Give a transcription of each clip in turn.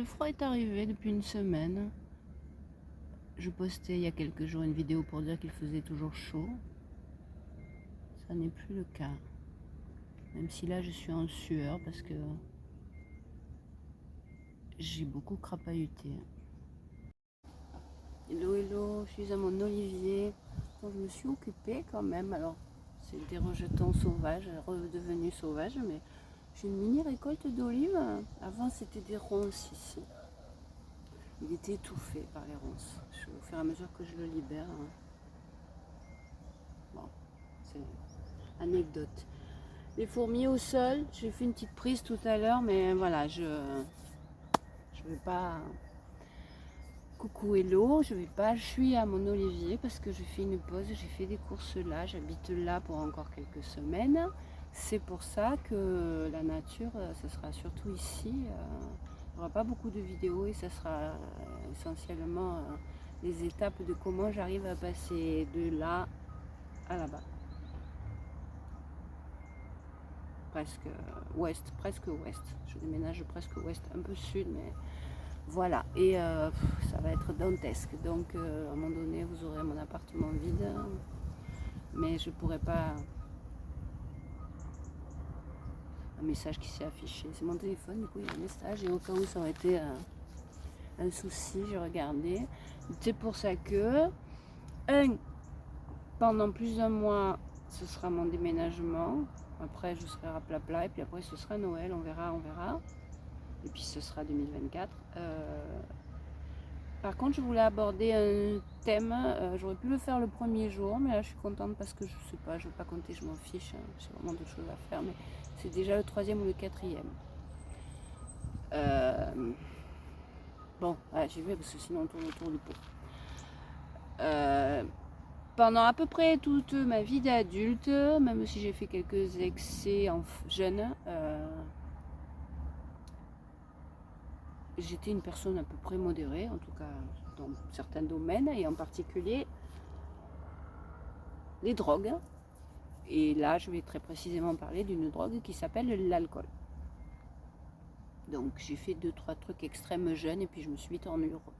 Le froid est arrivé depuis une semaine. Je postais il y a quelques jours une vidéo pour dire qu'il faisait toujours chaud. Ça n'est plus le cas. Même si là je suis en sueur parce que j'ai beaucoup crapahuté. Hello hello, je suis à mon olivier. Bon, je me suis occupée quand même. Alors c'est des rejetons sauvages, redevenus sauvages, mais j'ai une mini récolte d'olives. Avant c'était des ronces ici. Il était étouffé par les ronces. Au fur et à mesure que je le libère. Bon, c'est anecdote. Les fourmis au sol, j'ai fait une petite prise tout à l'heure, mais voilà, je vais pas. Coucou hello, je vais pas, je suis à mon olivier parce que je fais une pause, j'ai fait des courses là, j'habite là pour encore quelques semaines. C'est pour ça que la nature, ce sera surtout ici. Il n'y aura pas beaucoup de vidéos et ça sera essentiellement les étapes de comment j'arrive à passer de là à là-bas. Presque ouest, presque ouest. Je déménage presque ouest, un peu sud, mais voilà. Et ça va être dantesque. Donc à un moment donné, vous aurez mon appartement vide, mais je pourrai pas. Un message qui s'est affiché. C'est mon téléphone, du coup il y a un message. Et au cas où ça aurait été un souci, j'ai regardé. C'est pour ça que pendant plus d'un mois, ce sera mon déménagement. Après, je serai raplapla. Et puis après, ce sera Noël. On verra, on verra. Et puis, ce sera 2024. Par contre, je voulais aborder un thème. J'aurais pu le faire le premier jour. Mais là, je suis contente parce que je sais pas, je ne veux pas compter, je m'en fiche. Hein, j'ai vraiment d'autres choses à faire. Mais c'est déjà le troisième ou le quatrième. Bon, ouais, j'y vais parce que sinon on tourne autour du pot. Pendant à peu près toute ma vie d'adulte, même si j'ai fait quelques excès en jeune, j'étais une personne à peu près modérée, en tout cas dans certains domaines, et en particulier les drogues. Et là, je vais très précisément parler d'une drogue qui s'appelle l'alcool. Donc j'ai fait 2-3 trucs extrêmes jeunes et puis je me suis vite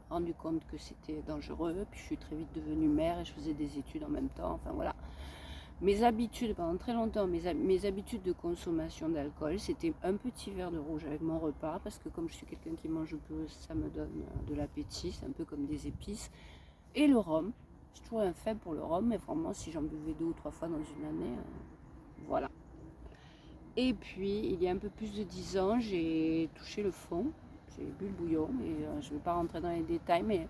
rendu compte que c'était dangereux. Puis je suis très vite devenue mère et je faisais des études en même temps. Enfin voilà. Mes habitudes, pendant très longtemps, mes habitudes de consommation d'alcool, c'était un petit verre de rouge avec mon repas, parce que comme je suis quelqu'un qui mange peu, ça me donne de l'appétit, c'est un peu comme des épices. Et le rhum, j'ai toujours un faible pour le rhum, mais vraiment si j'en buvais 2 ou 3 fois dans une année, voilà. Et puis, il y a un peu plus de 10 ans, j'ai touché le fond, j'ai bu le bouillon, et je ne vais pas rentrer dans les détails, mais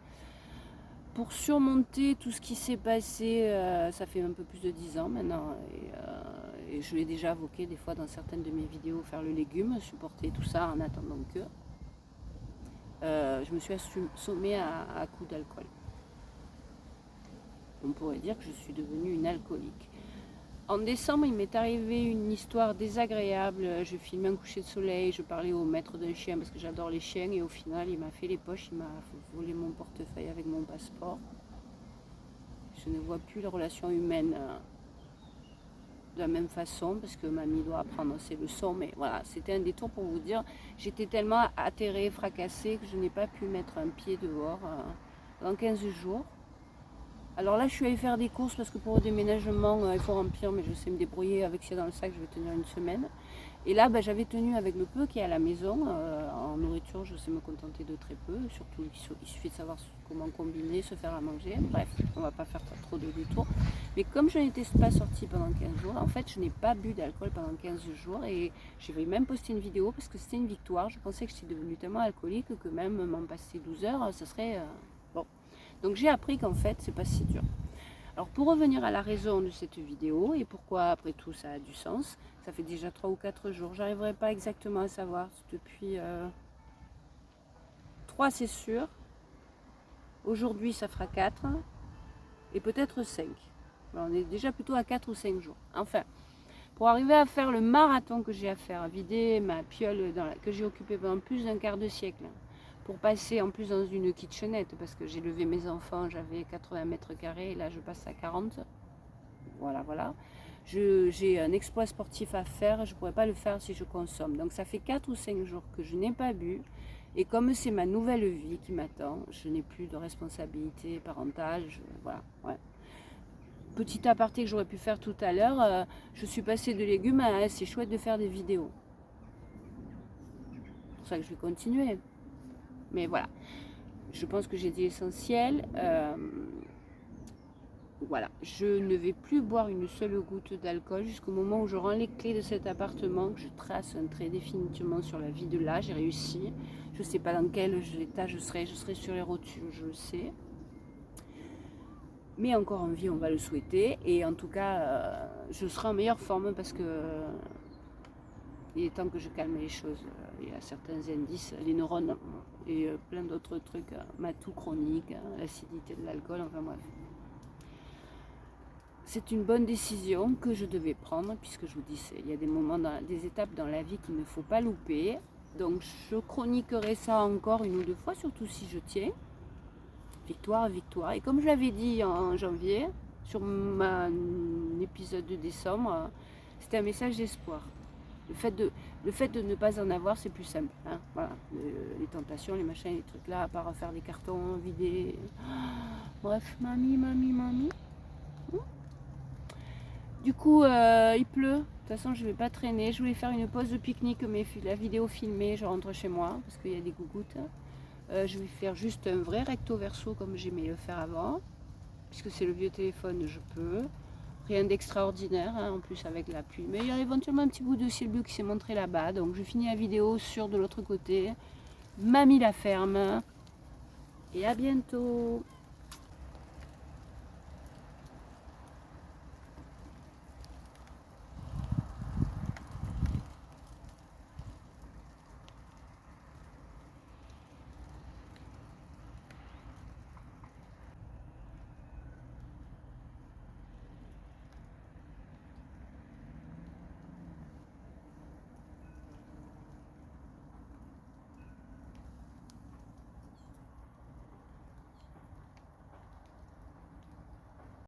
pour surmonter tout ce qui s'est passé, ça fait un peu plus de 10 ans maintenant, et je l'ai déjà évoqué des fois dans certaines de mes vidéos, faire le légume, supporter tout ça en attendant que, je me suis assommée à coups d'alcool. On pourrait dire que je suis devenue une alcoolique. En décembre, il m'est arrivé une histoire désagréable. Je filmais un coucher de soleil, je parlais au maître d'un chien parce que j'adore les chiens et au final, il m'a fait les poches, il m'a volé mon portefeuille avec mon passeport. Je ne vois plus les relations humaines de la même façon parce que mamie doit apprendre ses leçons. Mais voilà, c'était un détour pour vous dire, j'étais tellement atterrée, fracassée que je n'ai pas pu mettre un pied dehors pendant 15 jours. Alors là, je suis allée faire des courses parce que pour le déménagement, il faut remplir, mais je sais me débrouiller avec ce qu'il y a dans le sac, je vais tenir une semaine. Et là, j'avais tenu avec le peu qui est à la maison. En nourriture, je sais me contenter de très peu. Surtout, il suffit de savoir comment combiner, se faire à manger. Bref, on ne va pas faire trop de détours. Mais comme je n'étais pas sortie pendant 15 jours, en fait, je n'ai pas bu d'alcool pendant 15 jours. Et j'ai même posté une vidéo parce que c'était une victoire. Je pensais que j'étais devenue tellement alcoolique que même m'en passer 12 heures, ce serait... bon. Donc j'ai appris qu'en fait, c'est pas si dur. Alors pour revenir à la raison de cette vidéo et pourquoi après tout ça a du sens, ça fait déjà 3 ou 4 jours, j'arriverai pas exactement à savoir depuis 3 c'est sûr, aujourd'hui ça fera 4 et peut-être 5. On est déjà plutôt à 4 ou 5 jours. Enfin, pour arriver à faire le marathon que j'ai à faire, à vider ma piole que j'ai occupée pendant plus d'un quart de siècle, pour passer en plus dans une kitchenette, parce que j'ai levé mes enfants, j'avais 80 mètres carrés, et là je passe à 40. Voilà. J'ai un exploit sportif à faire, je ne pourrais pas le faire si je consomme. Donc ça fait 4 ou 5 jours que je n'ai pas bu. Et comme c'est ma nouvelle vie qui m'attend, je n'ai plus de responsabilité parentale. Voilà, ouais. Petit aparté que j'aurais pu faire tout à l'heure, je suis passée de légumes à c'est chouette de faire des vidéos. C'est pour ça que je vais continuer. Mais voilà, je pense que j'ai dit l'essentiel. Voilà, je ne vais plus boire une seule goutte d'alcool jusqu'au moment où je rends les clés de cet appartement, que je trace un trait définitivement sur la vie de là. J'ai réussi. Je ne sais pas dans quel état je serai sur les rotules, je le sais. Mais encore en vie, on va le souhaiter. Et en tout cas, je serai en meilleure forme parce que il est temps que je calme les choses. Il y a certains indices, les neurones et plein d'autres trucs, matou chronique, l'acidité de l'alcool, enfin bref. C'est une bonne décision que je devais prendre, puisque je vous dis, il y a des moments, des étapes dans la vie qu'il ne faut pas louper. Donc je chroniquerai ça encore une ou deux fois, surtout si je tiens. Victoire, victoire. Et comme je l'avais dit en janvier, sur mon épisode de décembre, c'était un message d'espoir. Le fait de ne pas en avoir, c'est plus simple. Hein, voilà. Les tentations, les machins, les trucs là, à part faire des cartons, vider. Bref, mamie. Du coup, il pleut. De toute façon, je ne vais pas traîner. Je voulais faire une pause de pique-nique, mais la vidéo filmée, je rentre chez moi parce qu'il y a des gougouttes. Je vais faire juste un vrai recto verso comme j'aimais le faire avant. Puisque c'est le vieux téléphone, je peux. Rien d'extraordinaire, hein, en plus avec la pluie. Mais il y a éventuellement un petit bout de ciel bleu qui s'est montré là-bas. Donc je finis la vidéo sur de l'autre côté. Mamie la ferme. Et à bientôt.